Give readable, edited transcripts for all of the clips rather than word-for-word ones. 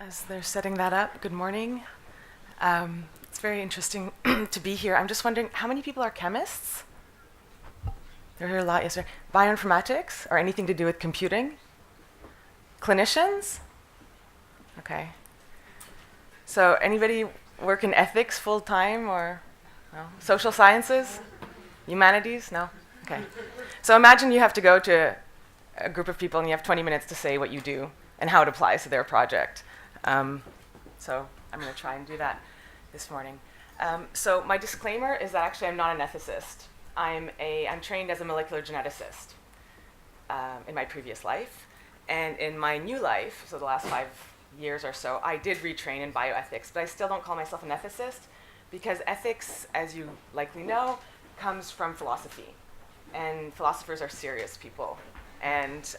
As they're setting that up, good morning. It's very interesting to be here. I'm just wondering, how many people are chemists? They're here a lot yesterday. Bioinformatics, or anything to do with computing? Clinicians? Okay. So anybody work in ethics full time, or no? Social sciences? Humanities? No? Okay. So imagine you have to go to a group of people and you have 20 minutes to say what you do and how it applies to their project. So I'm going to try and do that this morning. So my disclaimer is that actually I'm not an ethicist. I'm trained as a molecular geneticist in my previous life. And in my new life, so the last 5 years or so, I did retrain in bioethics, but I still don't call myself an ethicist because ethics, as you likely know, comes from philosophy. And philosophers are serious people. And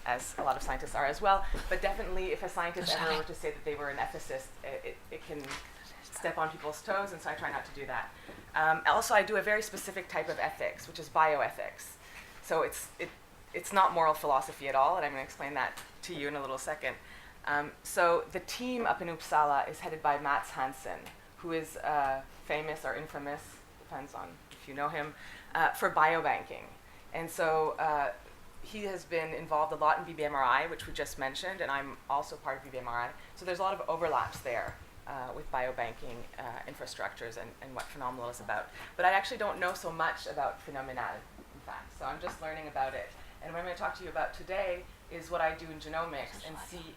as a lot of scientists are as well, but definitely if a scientist ever were to say that they were an ethicist, it can step on people's toes, and so I try not to do that. Also, I do a very specific type of ethics, which is bioethics. So it's not moral philosophy at all, and I'm going to explain that to you in a little second. So the team up in Uppsala is headed by Mats Hansen, who is famous or infamous, depends on if you know him, for biobanking. And so he has been involved a lot in BBMRI, which we just mentioned, and I'm also part of BBMRI. So there's a lot of overlaps there with biobanking infrastructures and what Phenomenal is about. But I actually don't know so much about Phenomenal, in fact, so I'm just learning about it. And what I'm going to talk to you about today is what I do in genomics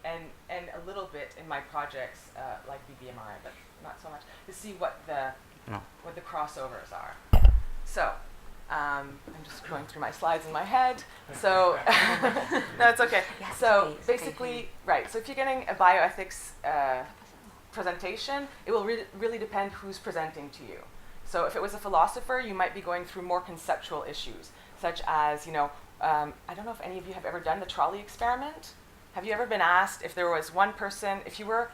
and a little bit in my projects like BBMRI, but not so much, to see what the crossovers are. So I'm just going through my slides in my head. So no, it's okay. Yes, so basically, right. So if you're getting a bioethics presentation, it will really depend who's presenting to you. So if it was a philosopher, you might be going through more conceptual issues, such as, I don't know if any of you have ever done the trolley experiment. Have you ever been asked if there was one person, if you were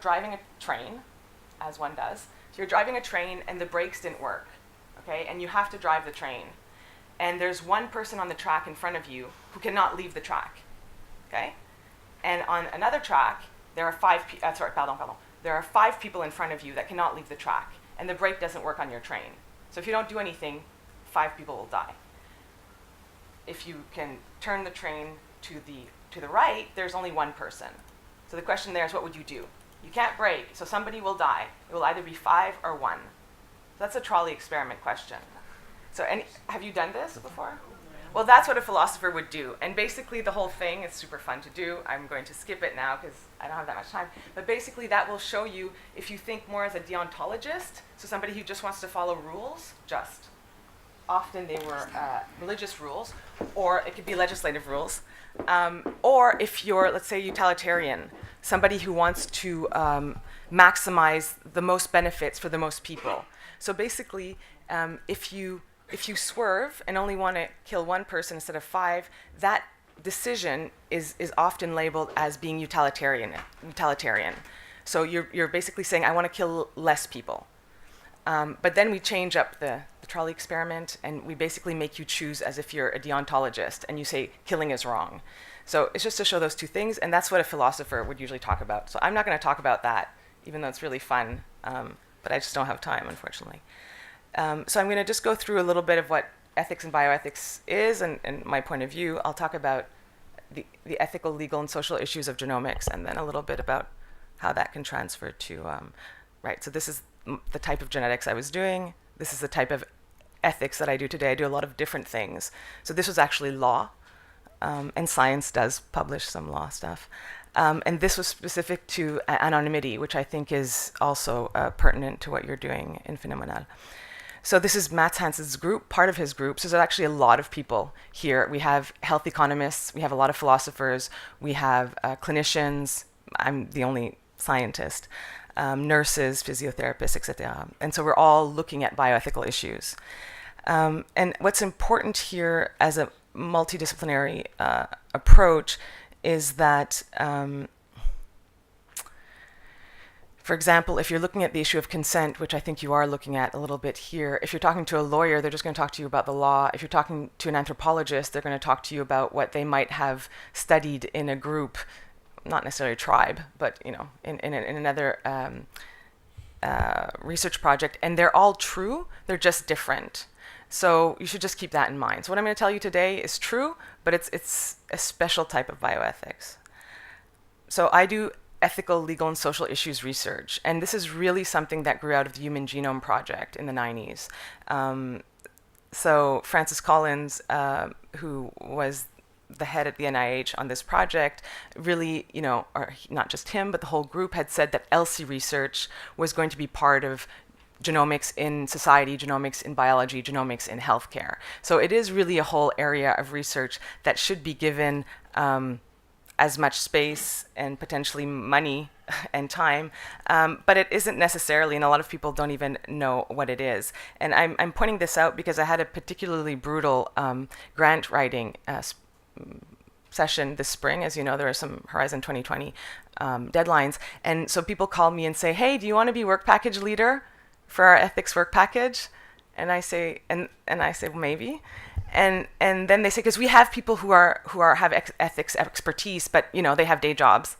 driving a train, as one does, if you're driving a train and the brakes didn't work, okay, and you have to drive the train, and there's one person on the track in front of you who cannot leave the track, okay? And on another track, there are there are 5 people in front of you that cannot leave the track, and the brake doesn't work on your train. So if you don't do anything, 5 people will die. If you can turn the train to the right, there's only one person. So the question there is, what would you do? You can't brake, so somebody will die. It will either be 5 or 1. That's a trolley experiment question. So have you done this before? Well, that's what a philosopher would do. And basically the whole thing is super fun to do. I'm going to skip it now because I don't have that much time. But basically that will show you if you think more as a deontologist, so somebody who just wants to follow rules, often they were religious rules, or it could be legislative rules. Or if you're, let's say, utilitarian, somebody who wants to maximize the most benefits for the most people. So basically, if you swerve and only want to kill one person instead of 5, that decision is often labeled as being utilitarian. So you're basically saying, I want to kill less people. But then we change up the trolley experiment, and we basically make you choose as if you're a deontologist, and you say killing is wrong. So it's just to show those two things, and that's what a philosopher would usually talk about. So I'm not going to talk about that, even though it's really fun. But I just don't have time, unfortunately. So I'm going to just go through a little bit of what ethics and bioethics is and my point of view. I'll talk about the ethical, legal, and social issues of genomics, and then a little bit about how that can transfer to, so this is the type of genetics I was doing. This is the type of ethics that I do today. I do a lot of different things. So this was actually law, and science does publish some law stuff. And this was specific to anonymity, which I think is also pertinent to what you're doing in Phenomenal. So this is Mats Hansen's group, part of his group. So there's actually a lot of people here. We have health economists, we have a lot of philosophers, we have clinicians, I'm the only scientist, nurses, physiotherapists, etc. And so we're all looking at bioethical issues. And what's important here as a multidisciplinary approach is that, for example, if you're looking at the issue of consent, which I think you are looking at a little bit here, if you're talking to a lawyer, they're just going to talk to you about the law. If you're talking to an anthropologist, they're going to talk to you about what they might have studied in a group not necessarily a tribe, but in another research project, and they're all true. They're just different. So you should just keep that in mind. So what I'm going to tell you today is true, but it's a special type of bioethics. So I do ethical, legal, and social issues research, and this is really something that grew out of the Human Genome Project in the 90s. So Francis Collins, who was the head at the NIH on this project, really, or not just him, but the whole group had said that ELSI research was going to be part of genomics in society, genomics in biology, genomics in healthcare. So it is really a whole area of research that should be given as much space and potentially money and time, but it isn't necessarily, and a lot of people don't even know what it is. And I'm pointing this out because I had a particularly brutal grant writing session this spring. As you know, there are some Horizon 2020 deadlines, and so people call me and say, "Hey, do you want to be work package leader for our ethics work package?" And I say, and I say, well, maybe. And then they say, because we have people who have ethics expertise, but they have day jobs.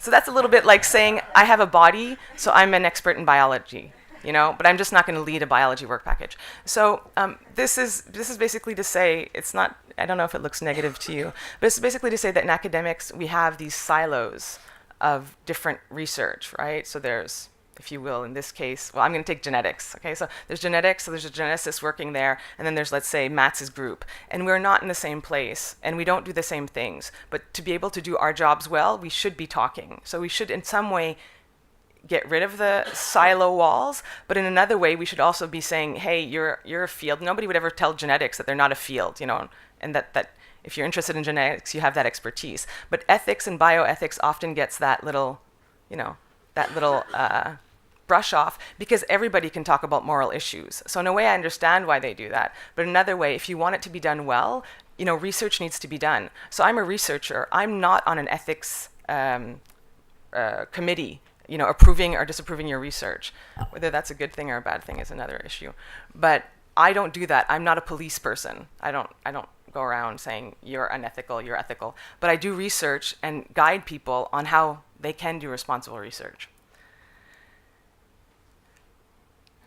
So that's a little bit like saying I have a body, so I'm an expert in biology, but I'm just not going to lead a biology work package. So this is basically to say, it's not, I don't know if it looks negative to you, but it's basically to say that in academics we have these silos of different research, right? So there's, if you will, in this case, well, I'm going to take genetics, okay? So there's genetics, so there's a geneticist working there, and then there's, let's say, Matz's group. And we're not in the same place, and we don't do the same things. But to be able to do our jobs well, we should be talking. So we should, in some way, get rid of the silo walls, but in another way, we should also be saying, hey, you're a field. Nobody would ever tell genetics that they're not a field, and that if you're interested in genetics, you have that expertise. But ethics and bioethics often gets that little, brush off, because everybody can talk about moral issues. So in a way, I understand why they do that. But another way, if you want it to be done well, research needs to be done. So I'm a researcher. I'm not on an ethics committee, approving or disapproving your research. Whether that's a good thing or a bad thing is another issue. But I don't do that. I'm not a police person. I don't go around saying you're unethical, you're ethical. But I do research and guide people on how they can do responsible research.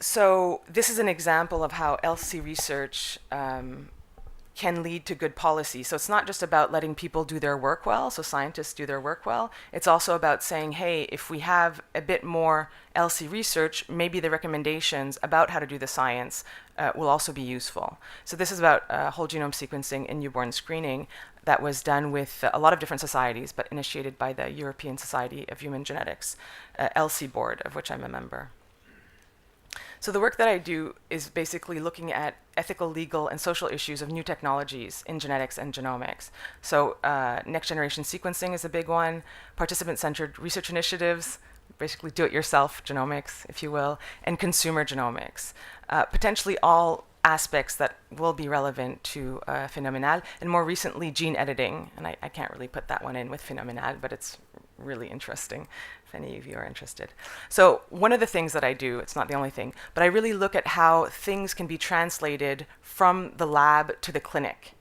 So this is an example of how ELSI research can lead to good policy. So it's not just about letting people do their work well, so scientists do their work well. It's also about saying, hey, if we have a bit more ELSI research, maybe the recommendations about how to do the science will also be useful. So this is about whole genome sequencing in newborn screening that was done with a lot of different societies, but initiated by the European Society of Human Genetics, ELSI board, of which I'm a member. So the work that I do is basically looking at ethical, legal, and social issues of new technologies in genetics and genomics. So next generation sequencing is a big one, participant-centered research initiatives, basically do-it-yourself genomics, if you will, and consumer genomics. Potentially all aspects that will be relevant to Phenomenal, and more recently gene editing. And I can't really put that one in with Phenomenal, but it's really interesting if any of you are interested. So one of the things that I do, it's not the only thing, but I really look at how things can be translated from the lab to the clinic.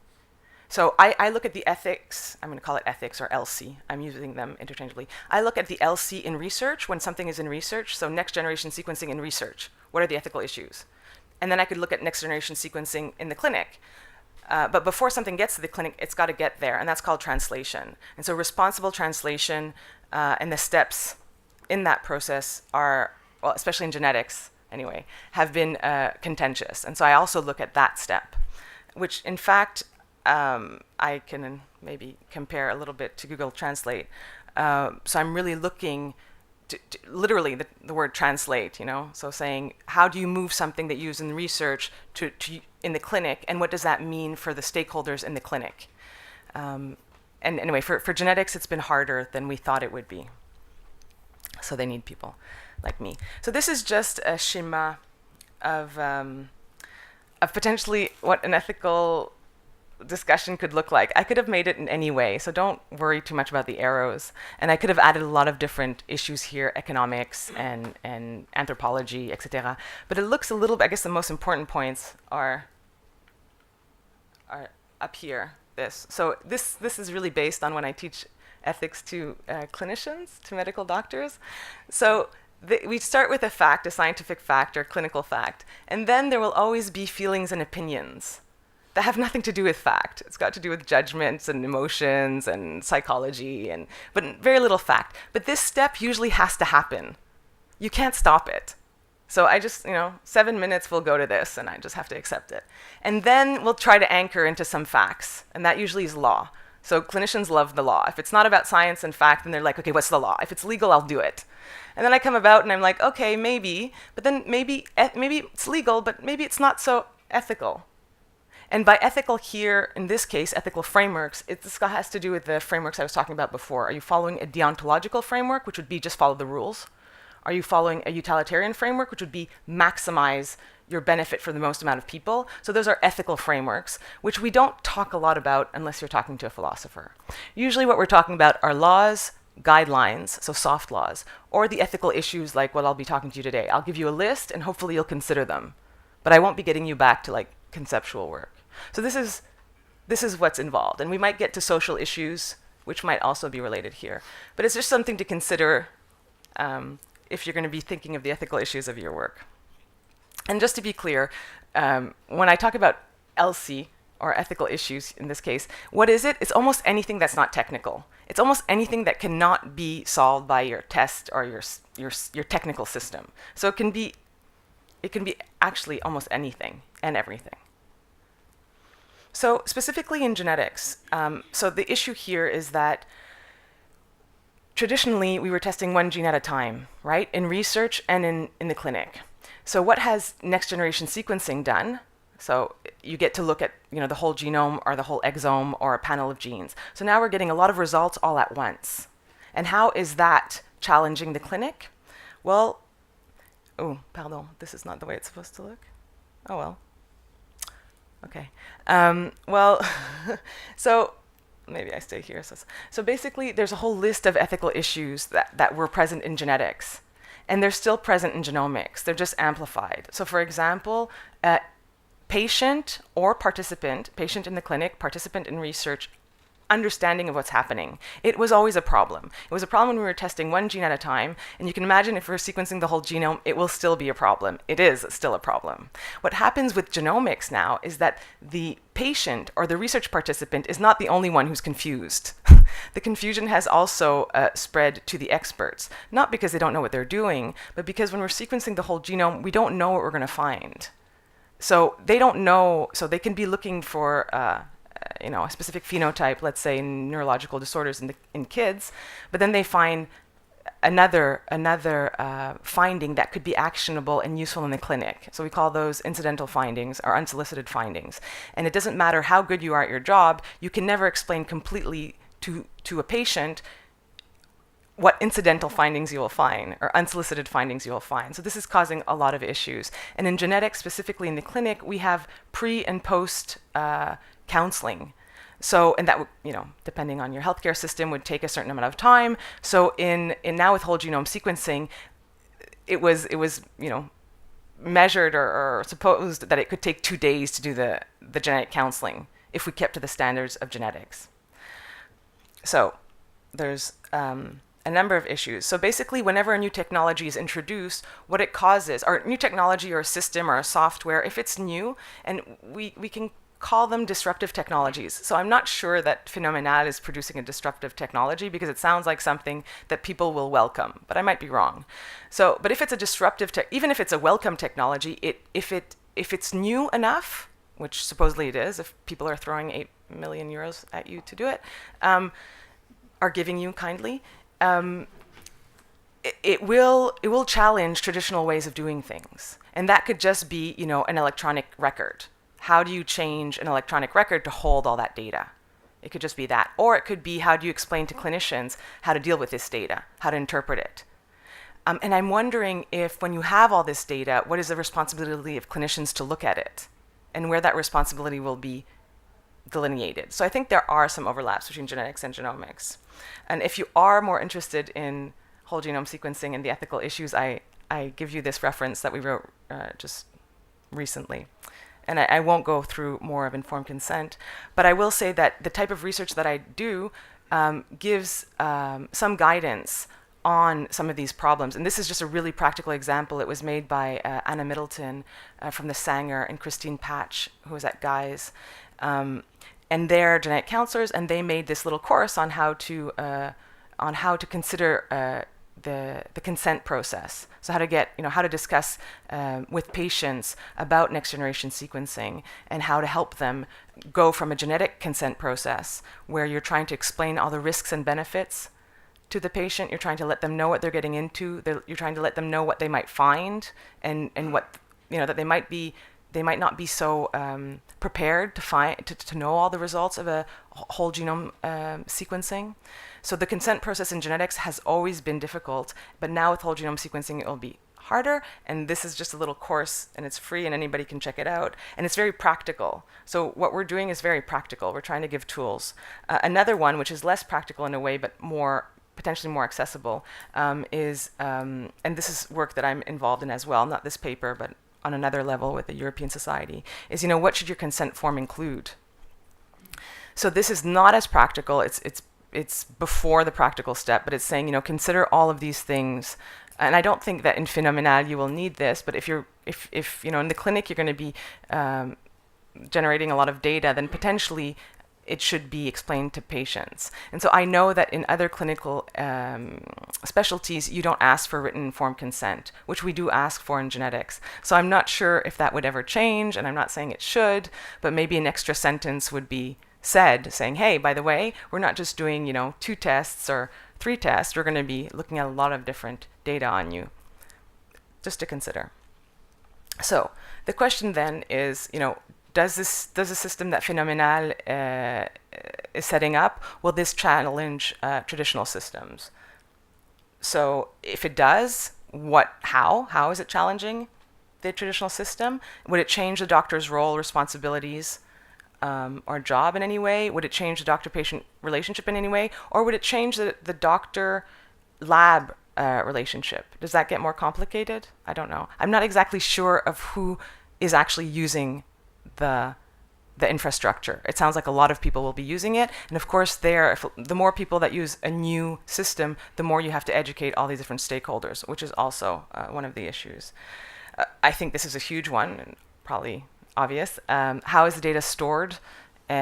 So I look at the ethics, I'm going to call it ethics or ELSI, I'm using them interchangeably. I look at the ELSI in research when something is in research, so next generation sequencing in research. What are the ethical issues? And then I could look at next generation sequencing in the clinic. But before something gets to the clinic, it's got to get there, and that's called translation. And so responsible translation and the steps in that process are, well, especially in genetics anyway, have been contentious. And so I also look at that step, which in fact, I can maybe compare a little bit to Google Translate. So I'm really looking to literally the word translate, so saying how do you move something that you use in research to in the clinic, and what does that mean for the stakeholders in the clinic? And anyway, for genetics, it's been harder than we thought it would be. So they need people like me. So this is just a schema of potentially what an ethical discussion could look like. I could have made it in any way, so don't worry too much about the arrows. And I could have added a lot of different issues here, economics and anthropology, etc. But it looks a little bit, I guess the most important points are up here. So this is really based on when I teach ethics to clinicians, to medical doctors. So we start with a fact, a scientific fact or clinical fact, and then there will always be feelings and opinions that have nothing to do with fact. It's got to do with judgments and emotions and psychology, but very little fact. But this step usually has to happen. You can't stop it. So I just, 7 minutes we'll go to this, and I just have to accept it. And then we'll try to anchor into some facts, and that usually is law. So clinicians love the law. If it's not about science and fact, then they're like, okay, what's the law? If it's legal, I'll do it. And then I come about and I'm like, okay, maybe, but then maybe it's legal, but maybe it's not so ethical. And by ethical here, in this case, ethical frameworks, this has to do with the frameworks I was talking about before. Are you following a deontological framework, which would be just follow the rules? Are you following a utilitarian framework, which would be maximize your benefit for the most amount of people? So those are ethical frameworks, which we don't talk a lot about unless you're talking to a philosopher. Usually what we're talking about are laws, guidelines, so soft laws, or the ethical issues like what I'll be talking to you today. I'll give you a list and hopefully you'll consider them. But I won't be getting you back to like conceptual work. So this is what's involved. And we might get to social issues, which might also be related here. But it's just something to consider if you're going to be thinking of the ethical issues of your work. And just to be clear, when I talk about ELSI, or ethical issues in this case, what is it? It's almost anything that's not technical. It's almost anything that cannot be solved by your test or your technical system. So it can be actually almost anything and everything. So specifically in genetics, so the issue here is that traditionally we were testing one gene at a time, right? In research and in the clinic. So what has next generation sequencing done? So you get to look at the whole genome or the whole exome or a panel of genes. So now we're getting a lot of results all at once. And how is that challenging the clinic? Well, oh, pardon, this is not the way it's supposed to look. Oh well. Okay. Well, so maybe I stay here. So basically, there's a whole list of ethical issues that were present in genetics. And they're still present in genomics. They're just amplified. So for example, patient or participant, patient in the clinic, participant in research, understanding of what's happening. It was always a problem. It was a problem when we were testing one gene at a time, and you can imagine if we're sequencing the whole genome, it will still be a problem. It is still a problem. What happens with genomics now is that the patient or the research participant is not the only one who's confused. The confusion has also spread to the experts, not because they don't know what they're doing, but because when we're sequencing the whole genome, we don't know what we're going to find. So they don't know, so they can be looking for a specific phenotype, let's say neurological disorders in kids, but then they find another finding that could be actionable and useful in the clinic. So we call those incidental findings or unsolicited findings. And it doesn't matter how good you are at your job, you can never explain completely to a patient what incidental findings you will find or unsolicited findings you will find. So this is causing a lot of issues. And in genetics, specifically in the clinic, we have pre and post counseling. So, and that would, depending on your healthcare system, would take a certain amount of time. So in now with whole genome sequencing, it was measured or supposed that it could take 2 days to do the genetic counseling if we kept to the standards of genetics. So there's a number of issues. So basically, whenever a new technology is introduced, what it causes, or new technology or a system or a software, if it's new, and we can call them disruptive technologies. So I'm not sure that Phenomenal is producing a disruptive technology because it sounds like something that people will welcome, but I might be wrong. So, but if it's a disruptive even if it's a welcome technology, if it's new enough, which supposedly it is, if people are throwing 8 million euros at you to do it, are giving you kindly, it will challenge traditional ways of doing things. And that could just be, an electronic record. How do you change an electronic record to hold all that data? It could just be that. Or it could be, how do you explain to clinicians how to deal with this data, how to interpret it? And I'm wondering if when you have all this data, what is the responsibility of clinicians to look at it? And where that responsibility will be delineated. So I think there are some overlaps between genetics and genomics. And if you are more interested in whole genome sequencing and the ethical issues, I give you this reference that we wrote just recently. And I won't go through more of informed consent, but I will say that the type of research that I do gives some guidance on some of these problems. And this is just a really practical example. It was made by Anna Middleton from the Sanger and Christine Patch, who was at Guy's. And they're genetic counselors, and they made this little course on how to consider the consent process. So how to discuss with patients about next generation sequencing and how to help them go from a genetic consent process where you're trying to explain all the risks and benefits to the patient. You're trying to let them know what they're getting into. You're trying to let them know what they might find and what, that they might not be so prepared to know all the results of a whole genome sequencing. So the consent process in genetics has always been difficult, but now with whole genome sequencing, it will be harder. And this is just a little course, and it's free, and anybody can check it out. And it's very practical. So what we're doing is very practical. We're trying to give tools. Another one, which is less practical in a way, but potentially more accessible, is, and this is work that I'm involved in as well, not this paper, but on another level with the European Society, is, what should your consent form include? So this is not as practical. It's before the practical step, but it's saying, consider all of these things. And I don't think that in Phenomenal you will need this, but if in the clinic you're going to be generating a lot of data, then potentially it should be explained to patients. And so I know that in other clinical specialties, you don't ask for written informed consent, which we do ask for in genetics. So I'm not sure if that would ever change, and I'm not saying it should, but maybe an extra sentence would be said saying, hey, by the way, we're not just doing, 2 tests or 3 tests. We're going to be looking at a lot of different data on you, just to consider. So the question then is, does the system that Phenomenal is setting up, will this challenge traditional systems? So if it does, how? How is it challenging the traditional system? Would it change the doctor's role, responsibilities, or job in any way? Would it change the doctor-patient relationship in any way? Or would it change the doctor-lab relationship? Does that get more complicated? I don't know. I'm not exactly sure of who is actually using the infrastructure. It sounds like a lot of people will be using it, and of course the more people that use a new system, the more you have to educate all these different stakeholders, which is also one of the issues. I think this is a huge one, and probably obvious. How is the data stored?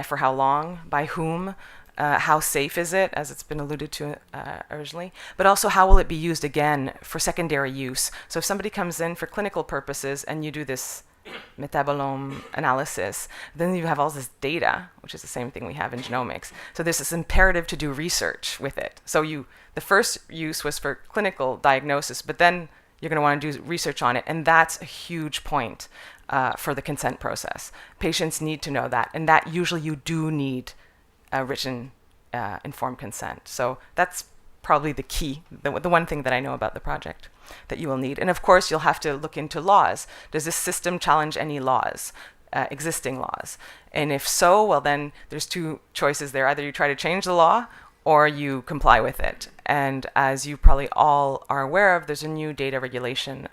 For how long? By whom? How safe is it, as it's been alluded to originally? But also, how will it be used again for secondary use? So if somebody comes in for clinical purposes and you do this metabolome analysis, then you have all this data, which is the same thing we have in genomics. So there's this imperative to do research with it. So the first use was for clinical diagnosis, but then you're going to want to do research on it, and that's a huge point for the consent process. Patients need to know that, and that usually you do need a written informed consent. So that's probably the key, the one thing that I know about the project that you will need. And of course, you'll have to look into laws. Does this system challenge any laws, existing laws? And if so, well, then there's 2 choices there. Either you try to change the law or you comply with it. And as you probably all are aware of, there's a new data regulation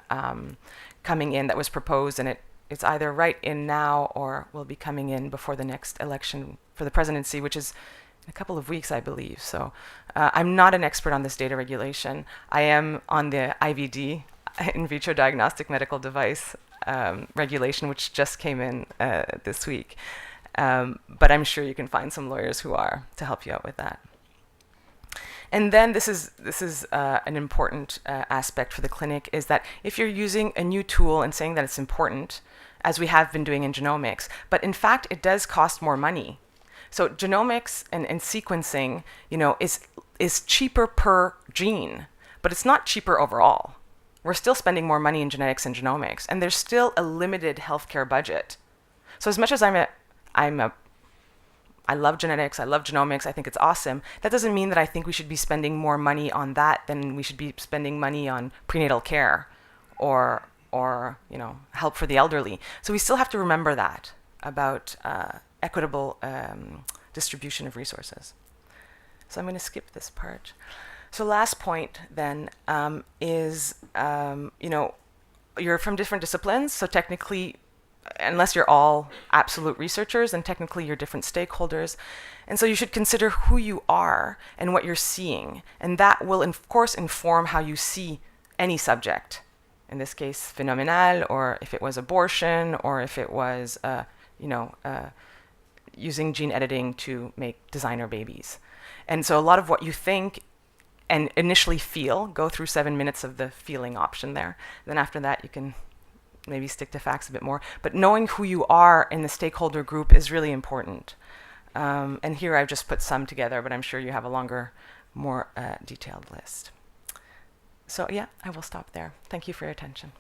coming in that was proposed, and it's either right in now or will be coming in before the next election for the presidency, which is in a couple of weeks, I believe. So I'm not an expert on this data regulation. I am on the IVD, in vitro diagnostic medical device regulation, which just came in this week. But I'm sure you can find some lawyers who are to help you out with that. And then this is an important aspect for the clinic, is that if you're using a new tool and saying that it's important, as we have been doing in genomics, but in fact it does cost more money. So genomics and sequencing, is cheaper per gene, but it's not cheaper overall. We're still spending more money in genetics and genomics, and there's still a limited healthcare budget. So as much as I love genetics, I love genomics, I think it's awesome, that doesn't mean that I think we should be spending more money on that than we should be spending money on prenatal care or help for the elderly. So we still have to remember that about equitable distribution of resources. So I'm going to skip this part. So last point then is, you're from different disciplines, so technically unless you're all absolute researchers, then technically you're different stakeholders. And so you should consider who you are and what you're seeing. And that will, of course, inform how you see any subject. In this case, phenomenal, or if it was abortion, or if it was, using gene editing to make designer babies. And so a lot of what you think and initially feel, go through 7 minutes of the feeling option there. Then after that, you can maybe stick to facts a bit more. But knowing who you are in the stakeholder group is really important. And here I've just put some together, but I'm sure you have a longer, more detailed list. So yeah, I will stop there. Thank you for your attention.